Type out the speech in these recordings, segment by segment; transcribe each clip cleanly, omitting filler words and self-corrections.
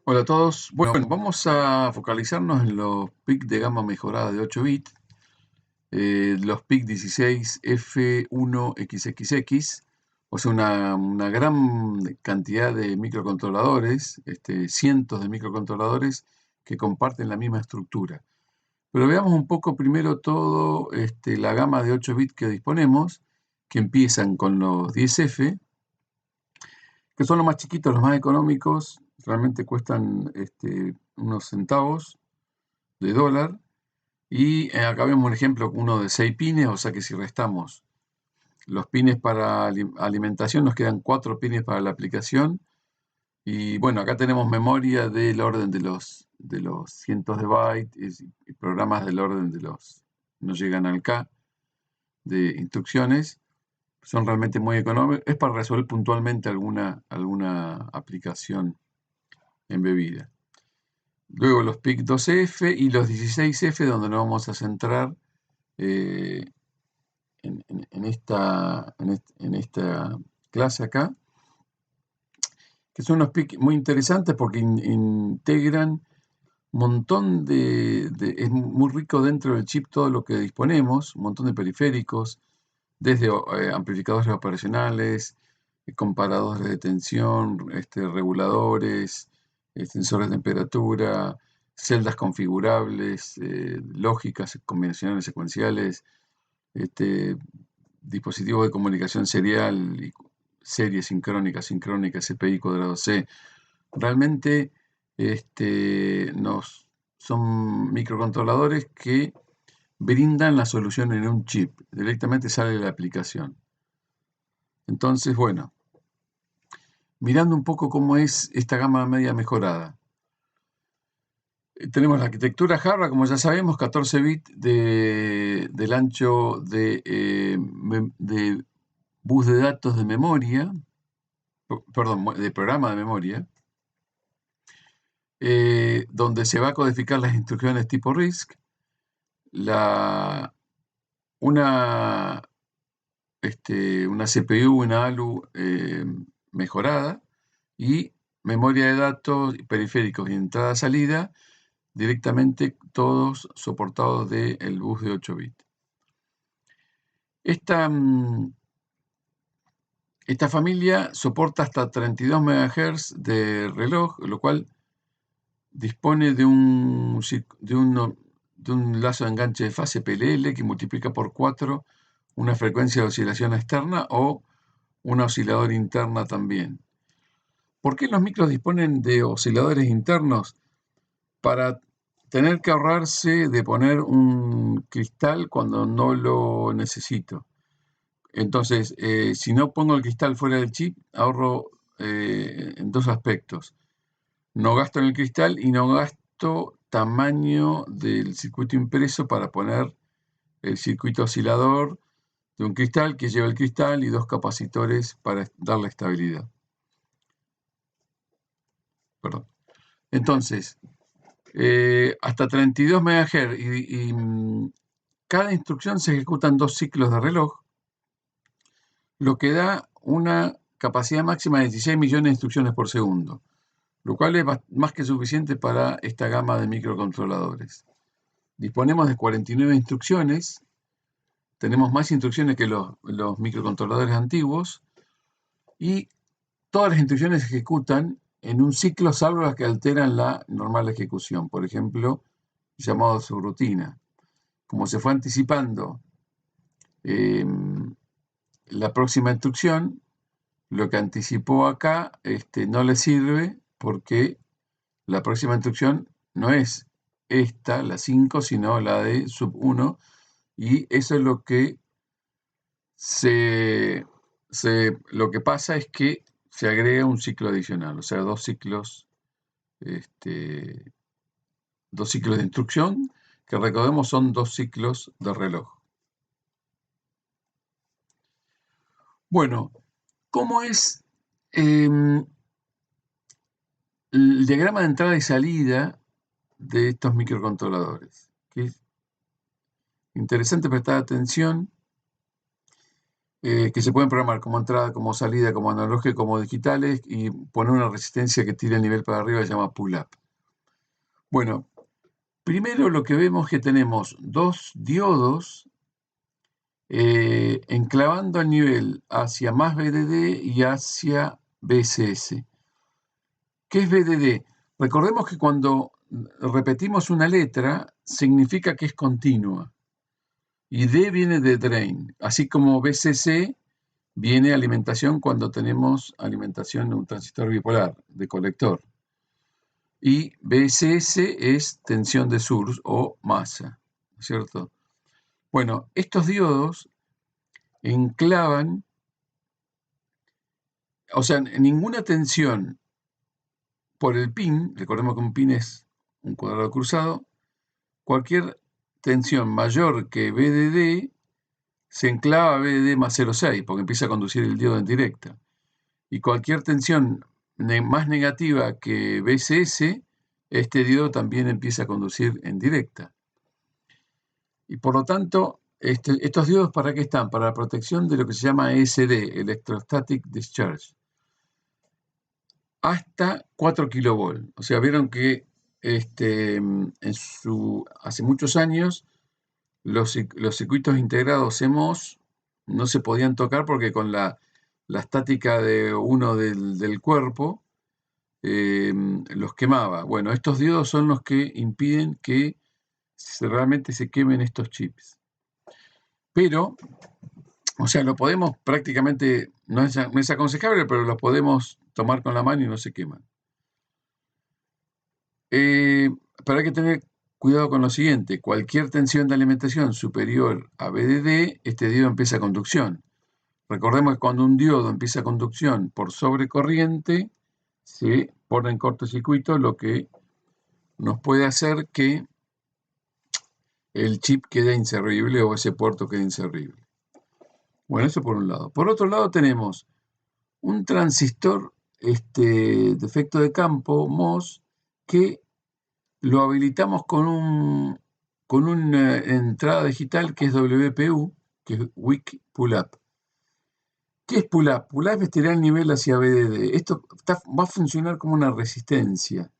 Hola a todos. Bueno, vamos a focalizarnos en los PIC de gama mejorada de 8 bits, los PIC 16F1XXX, o sea, una gran cantidad de microcontroladores, cientos de microcontroladores que comparten la misma estructura. Pero veamos un poco primero todo la gama de 8 bits que disponemos, que empiezan con los 10F, que son los más chiquitos, los más económicos, realmente cuestan unos centavos de dólar. Y acá vemos un ejemplo, uno de 6 pines, o sea que si restamos los pines para alimentación, nos quedan 4 pines para la aplicación. Y bueno, acá tenemos memoria del orden de los cientos de bytes y programas del orden de los, no llegan al K, de instrucciones. Son realmente muy económicos. Es para resolver puntualmente alguna aplicación embebida. Luego los PIC 12F y los 16F, donde nos vamos a centrar en esta clase acá, que son unos PIC muy interesantes porque integran un montón es muy rico dentro del chip todo lo que disponemos, un montón de periféricos, desde amplificadores operacionales, comparadores de tensión, reguladores, sensores de temperatura, celdas configurables, lógicas, combinacionales secuenciales, dispositivos de comunicación serial, serie sincrónica, CPI cuadrado C. Realmente son microcontroladores que brindan la solución en un chip. Directamente sale la aplicación. Entonces, bueno, mirando un poco cómo es esta gama media mejorada. Tenemos la arquitectura hardware, como ya sabemos, 14 bits del ancho de bus de datos de memoria, perdón, de programa de memoria, donde se va a codificar las instrucciones tipo RISC, una CPU, una ALU mejorada y memoria de datos, periféricos y entrada-salida, directamente todos soportados del bus de 8 bits. Esta familia soporta hasta 32 MHz de reloj, lo cual dispone de un lazo de enganche de fase PLL que multiplica por 4 una frecuencia de oscilación externa o una osciladora interna también. ¿Por qué los micros disponen de osciladores internos? Para tener que ahorrarse de poner un cristal cuando no lo necesito. Entonces, si no pongo el cristal fuera del chip, ahorro en dos aspectos. No gasto en el cristal y no gasto tamaño del circuito impreso para poner el circuito oscilador de un cristal que lleva el cristal y dos capacitores para darle estabilidad. Perdón. Entonces, hasta 32 MHz y cada instrucción se ejecuta en 2 ciclos de reloj, lo que da una capacidad máxima de 16 millones de instrucciones por segundo, lo cual es más que suficiente para esta gama de microcontroladores. Disponemos de 49 instrucciones, tenemos más instrucciones que los microcontroladores antiguos y todas las instrucciones se ejecutan en un ciclo salvo las que alteran la normal ejecución, por ejemplo, llamado subrutina. Como se fue anticipando la próxima instrucción, lo que anticipó acá no le sirve porque la próxima instrucción no es esta, la 5, sino la de sub 1, y eso es lo que lo que pasa es que se agrega un ciclo adicional, o sea, dos ciclos de instrucción, que recordemos son 2 ciclos de reloj. Bueno, ¿cómo es el diagrama de entrada y salida de estos microcontroladores? Que es interesante prestar atención. que se pueden programar como entrada, como salida, como analógica, como digitales, y poner una resistencia que tire el nivel para arriba, se llama pull-up. Bueno, primero lo que vemos es que tenemos dos diodos enclavando el nivel hacia más VDD y hacia VSS. ¿Qué es VDD? Recordemos que cuando repetimos una letra, significa que es continua. Y D viene de drain, así como VCC viene alimentación cuando tenemos alimentación de un transistor bipolar, de colector. Y VSS es tensión de source o masa, ¿cierto? Bueno, estos diodos enclavan, o sea, ninguna tensión por el pin, recordemos que un pin es un cuadrado cruzado, cualquier tensión mayor que VDD se enclava a VDD más 0,6 porque empieza a conducir el diodo en directa. Y cualquier tensión más negativa que VSS, este diodo también empieza a conducir en directa. Y por lo tanto, estos diodos, ¿para qué están? Para la protección de lo que se llama ESD, Electrostatic Discharge, hasta 4 kilovolts. O sea, vieron que hace muchos años los circuitos integrados CMOS no se podían tocar porque con la estática de uno del cuerpo los quemaba. Bueno, estos diodos son los que impiden que realmente se quemen estos chips. Pero, o sea, lo podemos prácticamente, no es aconsejable, pero lo podemos tomar con la mano y no se queman. Pero hay que tener cuidado con lo siguiente: cualquier tensión de alimentación superior a VDD, este diodo empieza conducción. Recordemos que cuando un diodo empieza conducción por sobrecorriente, se pone en cortocircuito, lo que nos puede hacer que el chip quede inservible o ese puerto quede inservible. Bueno, eso por un lado. Por otro lado tenemos un transistor de efecto de campo, MOS, que lo habilitamos con una entrada digital que es WPU, que es Weak Pull-Up. ¿Qué es pull-up? Pull-up es tirar el nivel hacia VDD. Esto va a funcionar como una resistencia.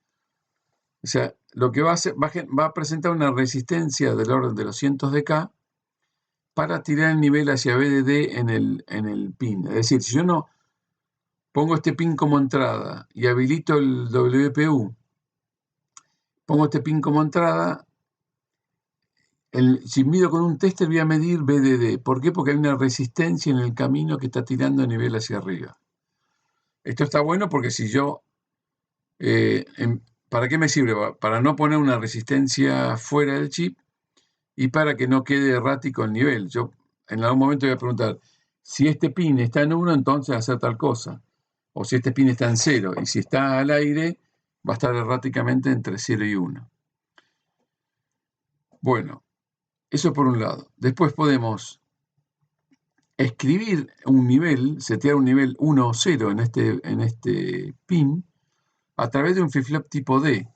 O sea, lo que va a hacer, va a presentar una resistencia del orden de los cientos de K para tirar el nivel hacia VDD en el pin. Es decir, si yo no pongo este pin como entrada y habilito el WPU, pongo este pin como entrada, si mido con un tester voy a medir VDD. ¿Por qué? Porque hay una resistencia en el camino que está tirando el nivel hacia arriba. Esto está bueno porque si yo ¿para qué me sirve? Para no poner una resistencia fuera del chip y para que no quede errático el nivel. Yo en algún momento voy a preguntar, si este pin está en 1, entonces hacer tal cosa. O si este pin está en 0. Y si está al aire, va a estar erráticamente entre 0 y 1. Bueno, eso por un lado. Después podemos escribir un nivel, setear un nivel 1 o 0 en este pin a través de un flip-flop tipo D.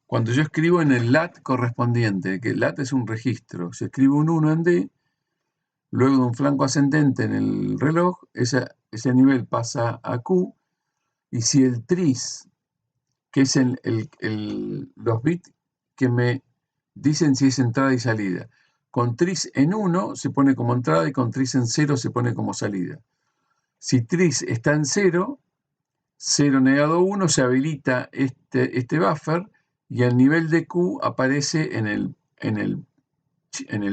Cuando yo escribo en el LAT correspondiente, que el LAT es un registro, si escribo un 1 en D, luego de un flanco ascendente en el reloj, ese nivel pasa a Q, y si el tris, que es los bits que me dicen si es entrada y salida, con tris en 1 se pone como entrada y con tris en 0 se pone como salida. Si tris está en 0, 0 negado 1, se habilita este buffer y el nivel de Q aparece en el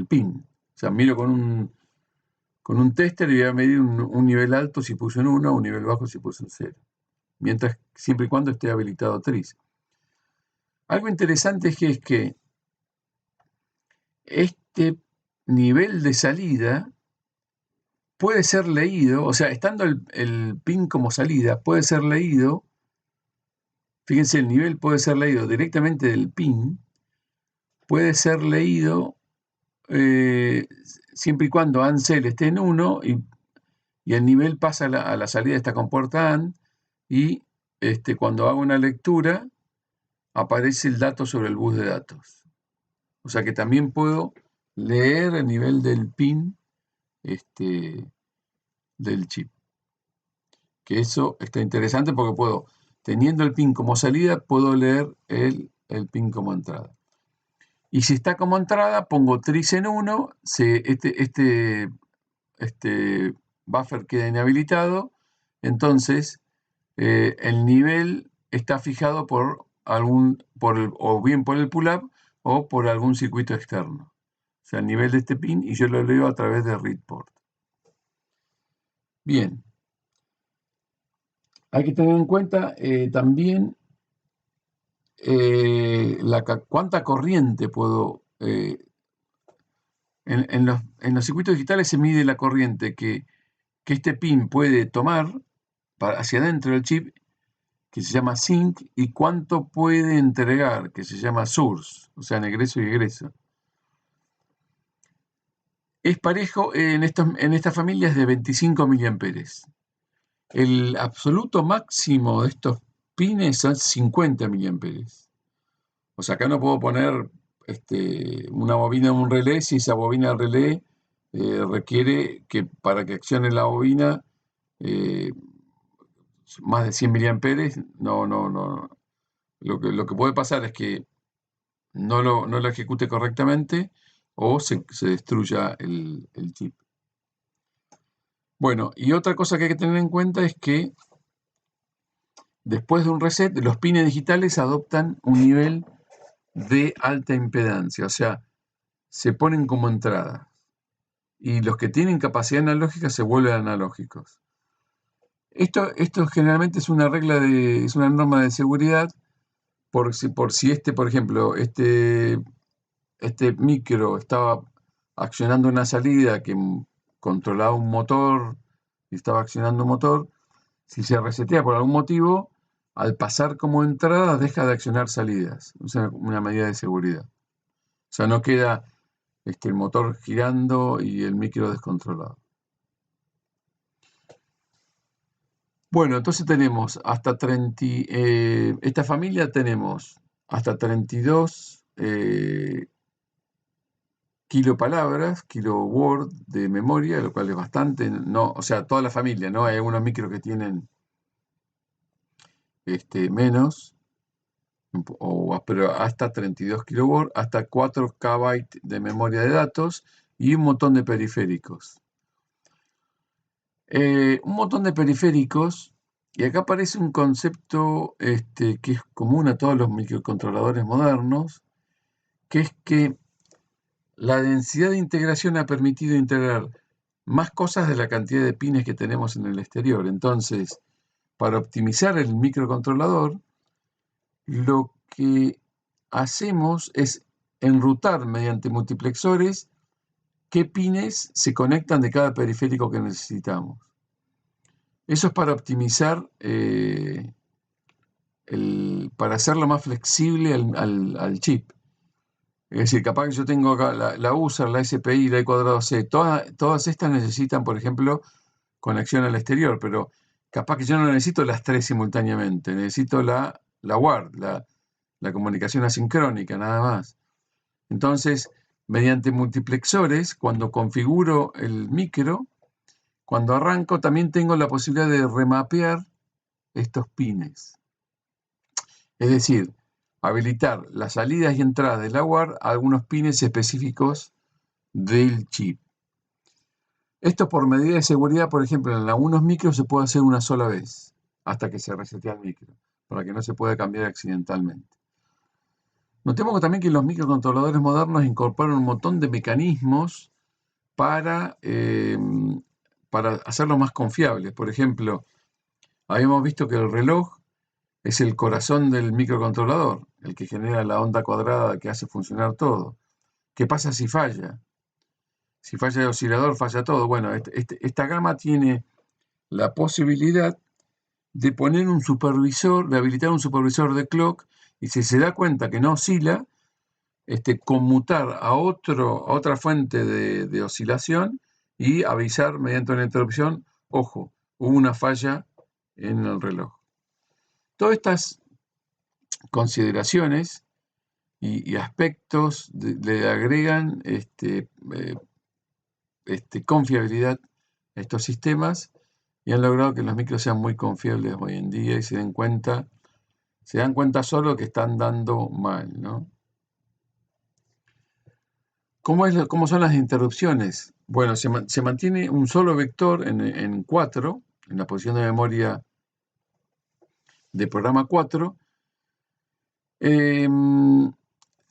pin. O sea, miro con un tester y voy a medir un nivel alto si puso en 1, un nivel bajo si puso en 0. Siempre y cuando esté habilitado tris. Algo interesante es que este nivel de salida puede ser leído, o sea, estando el pin como salida, puede ser leído. Fíjense, el nivel puede ser leído directamente del pin, puede ser leído siempre y cuando ANSEL esté en 1 y el nivel pasa a la salida de esta compuerta AND y cuando hago una lectura aparece el dato sobre el bus de datos. O sea que también puedo leer el nivel del pin del chip. Que eso está interesante porque puedo, teniendo el pin como salida, puedo leer el pin como entrada. Y si está como entrada, pongo tris en 1, este buffer queda inhabilitado, entonces el nivel está fijado o bien por el pull-up o por algún circuito externo. O sea, el nivel de este pin, y yo lo leo a través de read port. Bien. Hay que tener en cuenta también cuánta corriente puedo... en los circuitos digitales se mide la corriente que este pin puede tomar hacia adentro del chip, que se llama sink, y cuánto puede entregar, que se llama source, o sea, en egreso y egreso. Es parejo en estas familias de 25 miliamperes. El absoluto máximo de estos pines son 50 miliamperes. O sea, acá no puedo poner una bobina en un relé si esa bobina del relé requiere que para que accione la bobina más de 100 miliamperes. No. Lo que puede pasar es que no lo ejecute correctamente o se destruya el chip. Bueno, y otra cosa que hay que tener en cuenta es que después de un reset, los pines digitales adoptan un nivel de alta impedancia, o sea, se ponen como entrada. Y los que tienen capacidad analógica se vuelven analógicos. Esto generalmente es una es una norma de seguridad por si por ejemplo, este micro estaba accionando una salida que controlaba un motor y estaba accionando un motor. Si se resetea por algún motivo, al pasar como entrada deja de accionar salidas. Es una medida de seguridad. O sea, no queda el motor girando y el micro descontrolado. Bueno, entonces tenemos hasta 30, esta familia tenemos hasta 32 kilopalabras, kiloword de memoria, lo cual es bastante, no, o sea, toda la familia, ¿no? Hay algunos micros que tienen menos, pero hasta 32 kiloword, hasta 4 KB de memoria de datos y un montón de periféricos. Un montón de periféricos, y acá aparece un concepto que es común a todos los microcontroladores modernos, que es que la densidad de integración ha permitido integrar más cosas de la cantidad de pines que tenemos en el exterior. Entonces, para optimizar el microcontrolador, lo que hacemos es enrutar mediante multiplexores qué pines se conectan de cada periférico que necesitamos. Eso es para optimizar, para hacerlo más flexible al chip. Es decir, capaz que yo tengo acá la user, la SPI, la E²C, todas estas necesitan, por ejemplo, conexión al exterior, pero capaz que yo no necesito las tres simultáneamente, necesito la WARD, la comunicación asincrónica, nada más. Entonces, mediante multiplexores, cuando configuro el micro, cuando arranco también tengo la posibilidad de remapear estos pines. Es decir, habilitar las salidas y entradas de la WARD a algunos pines específicos del chip. Esto por medida de seguridad, por ejemplo, en algunos micros se puede hacer una sola vez, hasta que se resetea el micro, para que no se pueda cambiar accidentalmente. Notemos también que los microcontroladores modernos incorporan un montón de mecanismos para hacerlo más confiable. Por ejemplo, habíamos visto que el reloj es el corazón del microcontrolador, el que genera la onda cuadrada que hace funcionar todo. ¿Qué pasa si falla? Si falla el oscilador, falla todo. Bueno, esta gama tiene la posibilidad de poner un supervisor, de habilitar un supervisor de clock, y si se da cuenta que no oscila, conmutar a otra fuente de oscilación y avisar mediante una interrupción, ojo, hubo una falla en el reloj. Todas estas consideraciones y aspectos le agregan confiabilidad estos sistemas y han logrado que los micros sean muy confiables hoy en día y se dan cuenta solo que están dando mal, ¿no? ¿Cómo son las interrupciones? Bueno, se mantiene un solo vector en 4, en la posición de memoria de programa 4.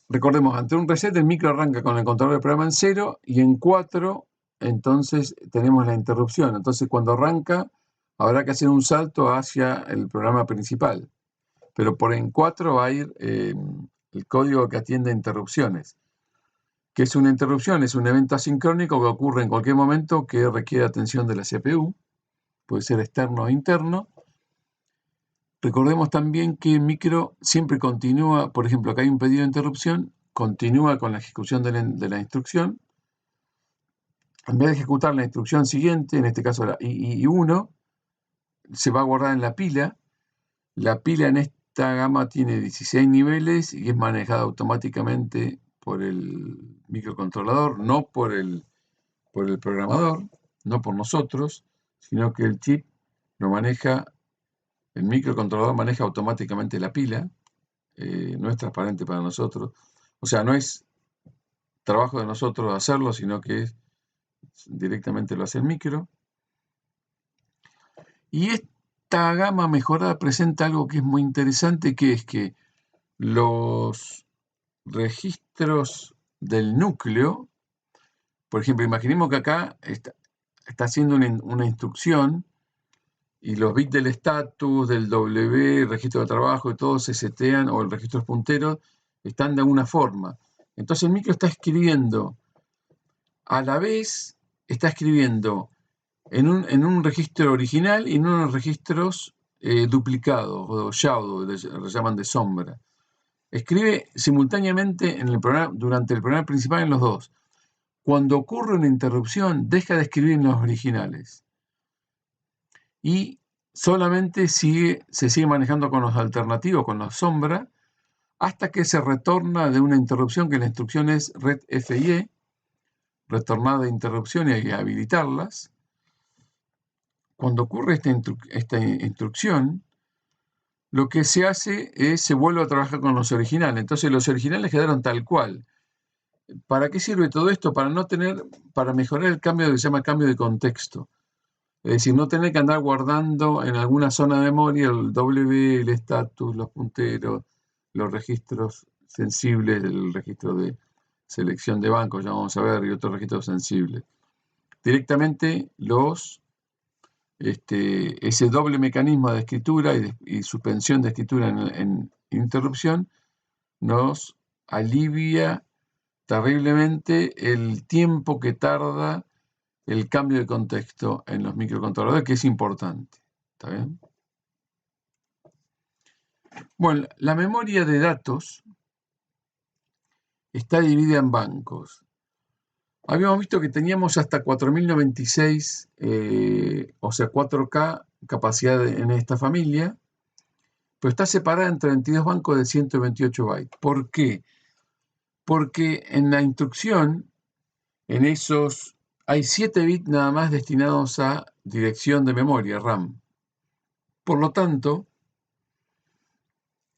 Recordemos, ante un reset el micro arranca con el controlador de programa en 0 y en 4 entonces tenemos la interrupción. Entonces cuando arranca habrá que hacer un salto hacia el programa principal. Pero por en 4 va a ir el código que atiende interrupciones. ¿Qué es una interrupción? Es un evento asincrónico que ocurre en cualquier momento que requiere atención de la CPU. Puede ser externo o interno. Recordemos también que el micro siempre continúa, por ejemplo, acá hay un pedido de interrupción, continúa con la ejecución de la instrucción. En vez de ejecutar la instrucción siguiente, en este caso la I1, se va a guardar en la pila. La pila en esta gama tiene 16 niveles y es manejada automáticamente por el microcontrolador, no por el programador, no por nosotros, sino que el chip lo maneja, el microcontrolador maneja automáticamente la pila, no es transparente para nosotros. O sea, no es trabajo de nosotros hacerlo, sino que directamente lo hace el micro. Y esta gama mejorada presenta algo que es muy interesante, que es que los registros del núcleo, por ejemplo, imaginemos que acá está haciendo una instrucción y los bits del status, del W, el registro de trabajo y todo se setean, o el registro de punteros, están de alguna forma. Entonces el micro está escribiendo, a la vez está escribiendo en un registro original y en unos registros duplicados, o shadow, le llaman de sombra. Escribe simultáneamente durante el programa principal en los dos. Cuando ocurre una interrupción, deja de escribir en los originales. Y solamente se sigue manejando con los alternativos, con los sombra, hasta que se retorna de una interrupción, que la instrucción es red FIE, retornar de interrupción y habilitarlas. Cuando ocurre esta instrucción, lo que se hace es se vuelve a trabajar con los originales. Entonces los originales quedaron tal cual. ¿Para qué sirve todo esto? Para mejorar el cambio que se llama cambio de contexto. Es decir, no tener que andar guardando en alguna zona de memoria el W, el status, los punteros, los registros sensibles, el registro de selección de bancos, ya vamos a ver, y otros registros sensibles. Directamente ese doble mecanismo de escritura y suspensión de escritura en interrupción nos alivia terriblemente el tiempo que tarda el cambio de contexto en los microcontroladores, que es importante. ¿Está bien? Bueno, la memoria de datos está dividida en bancos. Habíamos visto que teníamos hasta 4096, o sea, 4K capacidad en esta familia, pero está separada en 32 bancos de 128 bytes. ¿Por qué? Porque en la instrucción, en esos, hay 7 bits nada más destinados a dirección de memoria, RAM. Por lo tanto,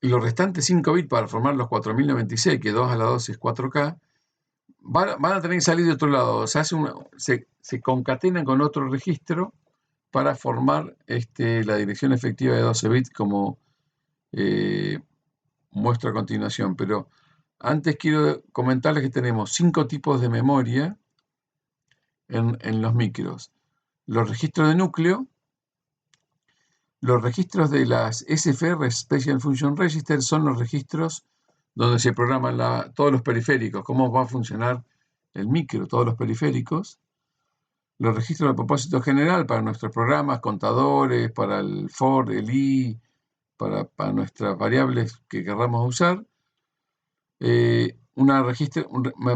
los restantes 5 bits para formar los 4096, que 2 a la 12 es 4K, van a tener que salir de otro lado. Se concatenan con otro registro para formar la dirección efectiva de 12 bits, como muestro a continuación. Pero antes quiero comentarles que tenemos 5 tipos de memoria en los micros. Los registros de núcleo, los registros de las SFR, Special Function Register, son los registros donde se programan todos los periféricos, cómo va a funcionar el micro, todos los periféricos. Los registros de propósito general para nuestros programas, contadores, para el for, el i, para nuestras variables que querramos usar. Una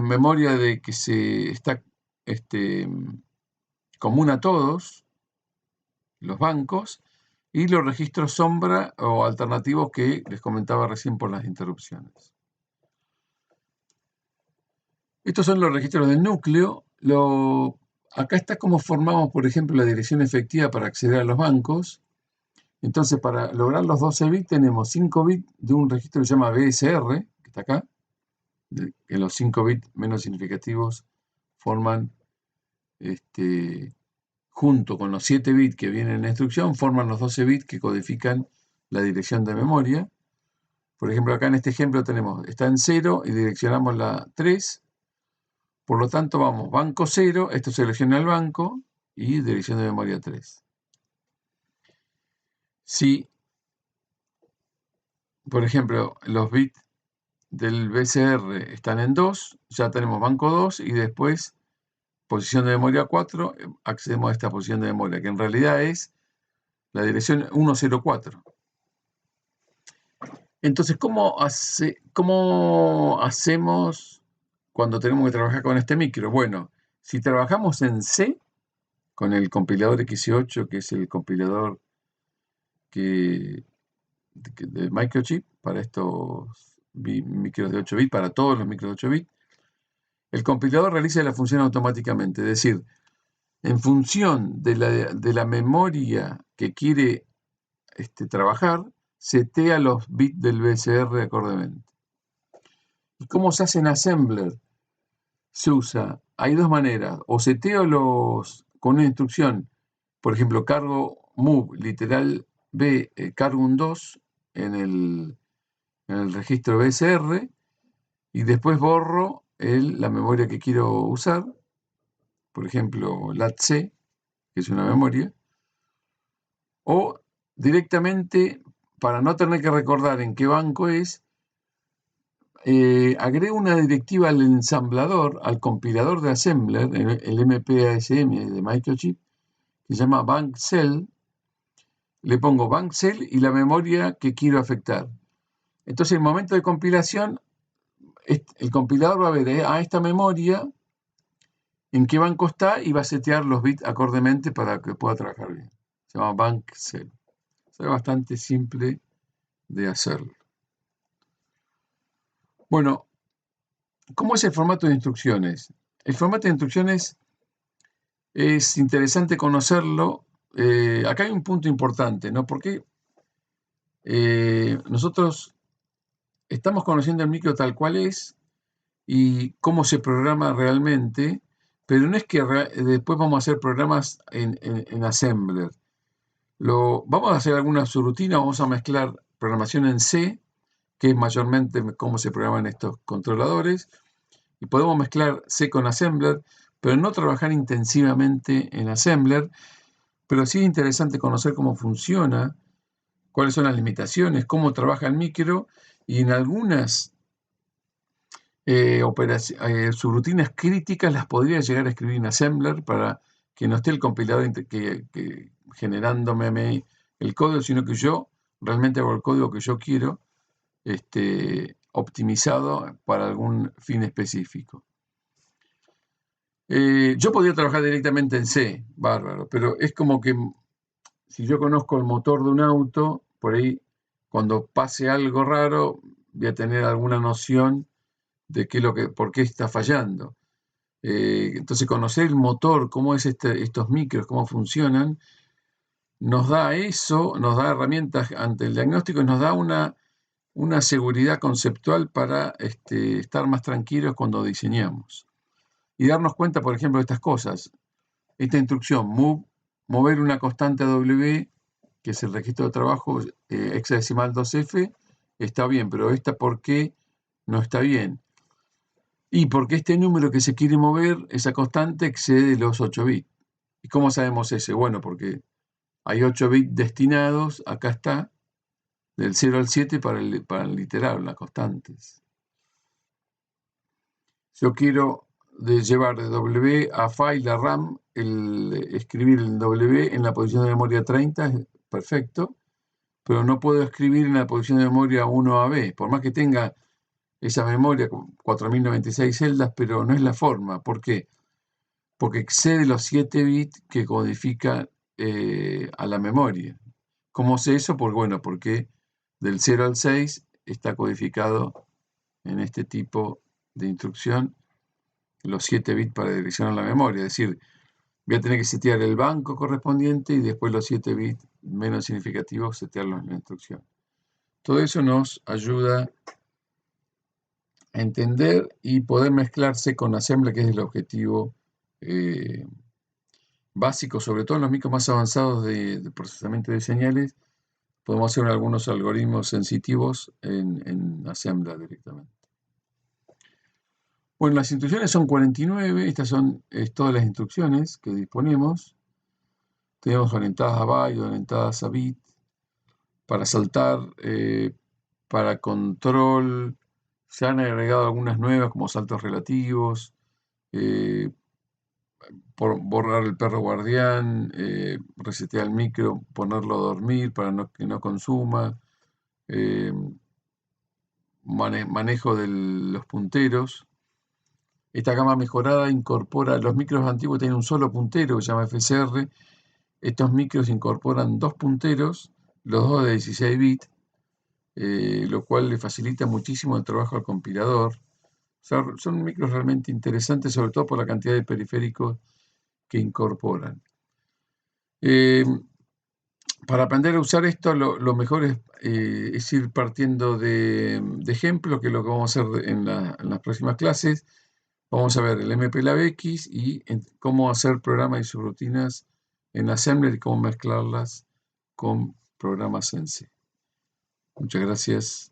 memoria de que se está común a todos los bancos, y los registros sombra o alternativos que les comentaba recién por las interrupciones. Estos son los registros del núcleo. acá está cómo formamos, por ejemplo, la dirección efectiva para acceder a los bancos. Entonces, para lograr los 12 bits, tenemos 5 bits de un registro que se llama BSR, que está acá, que los 5 bits menos significativos forman, junto con los 7 bits que vienen en la instrucción, forman los 12 bits que codifican la dirección de memoria. Por ejemplo, acá en este ejemplo tenemos, está en 0 y direccionamos la 3. Por lo tanto, vamos, banco 0, esto selecciona el banco y dirección de memoria 3. Si, por ejemplo, los bits del BCR están en 2, ya tenemos banco 2 y después posición de memoria 4, accedemos a esta posición de memoria, que en realidad es la dirección 104. Entonces, ¿cómo hacemos cuando tenemos que trabajar con este micro? Bueno, si trabajamos en C, con el compilador XC8, que es el compilador de Microchip para estos micros de 8 bits, para todos los micros de 8 bits, el compilador realiza la función automáticamente, es decir, en función de la memoria que quiere trabajar, setea los bits del BCR acordemente. ¿Y cómo se hace en Assembler? Se usa, hay dos maneras, o seteo con una instrucción, por ejemplo, cargo move literal B, cargo un 2 en el registro BSR y después borro la memoria que quiero usar, por ejemplo, lat.c, que es una memoria, o directamente, para no tener que recordar en qué banco es, agrego una directiva al ensamblador, al compilador de Assembler, el MPASM de Microchip, que se llama bankcell. Le pongo bankcell y la memoria que quiero afectar. Entonces, en el momento de compilación, el compilador va a ver a esta memoria en qué banco está y va a setear los bits acordemente para que pueda trabajar bien. Se llama bankcell. Es bastante simple de hacerlo. Bueno, ¿cómo es el formato de instrucciones? El formato de instrucciones es interesante conocerlo. Acá hay un punto importante, ¿no? Porque nosotros estamos conociendo el micro tal cual es y cómo se programa realmente, pero no es que después vamos a hacer programas en Assembler. Vamos a hacer alguna subrutina, vamos a mezclar programación en C, que es mayormente cómo se programan estos controladores, y podemos mezclar C con Assembler, pero no trabajar intensivamente en Assembler, pero sí es interesante conocer cómo funciona, cuáles son las limitaciones, cómo trabaja el micro, y en algunas subrutinas críticas las podría llegar a escribir en Assembler para que no esté el compilador generándome el código, sino que yo realmente hago el código que yo quiero, optimizado para algún fin específico. Yo podría trabajar directamente en C, bárbaro, pero es como que si yo conozco el motor de un auto, por ahí cuando pase algo raro voy a tener alguna noción de por qué está fallando. Entonces conocer el motor, cómo es estos micros, cómo funcionan, nos da eso, nos da herramientas ante el diagnóstico y nos da una seguridad conceptual para estar más tranquilos cuando diseñamos. Y darnos cuenta, por ejemplo, de estas cosas. Esta instrucción, mover una constante W, que es el registro de trabajo hexadecimal 2F, está bien, pero esta ¿por qué no está bien? Y porque este número que se quiere mover, esa constante, excede los 8 bits. ¿Y cómo sabemos ese? Bueno, porque hay 8 bits destinados, acá está, del 0 al 7 para el literal, las constantes. Yo quiero llevar de W a file la RAM, escribir el W en la posición de memoria 30, es perfecto, pero no puedo escribir en la posición de memoria 1 a B, por más que tenga esa memoria con 4096 celdas, pero no es la forma. ¿Por qué? Porque excede los 7 bits que codifica a la memoria. ¿Cómo sé eso? Porque del 0 al 6 está codificado en este tipo de instrucción los 7 bits para direccionar la memoria. Es decir, Voy a tener que setear el banco correspondiente y después los 7 bits menos significativos setearlos en la instrucción. Todo eso nos ayuda a entender y poder mezclarse con Assembler, que es el objetivo básico, sobre todo en los micros más avanzados de procesamiento de señales. Podemos hacer algunos algoritmos sensitivos en Assembler directamente. Bueno, las instrucciones son 49, estas son todas las instrucciones que disponemos. Tenemos orientadas a byte, orientadas a bit, para saltar, para control. Se han agregado algunas nuevas como saltos relativos, por borrar el perro guardián, resetear el micro, ponerlo a dormir para que no consuma, manejo de los punteros. Esta gama mejorada incorpora, los micros antiguos tienen un solo puntero que se llama FSR. Estos micros incorporan dos punteros, los dos de 16 bits, lo cual le facilita muchísimo el trabajo al compilador. O sea, son micros realmente interesantes, sobre todo por la cantidad de periféricos que incorporan. Para aprender a usar esto, lo mejor es ir partiendo de ejemplos, que es lo que vamos a hacer en las próximas clases. Vamos a ver el MPLABX y cómo hacer programas y subrutinas en Assembler y cómo mezclarlas con programas en C. Muchas gracias.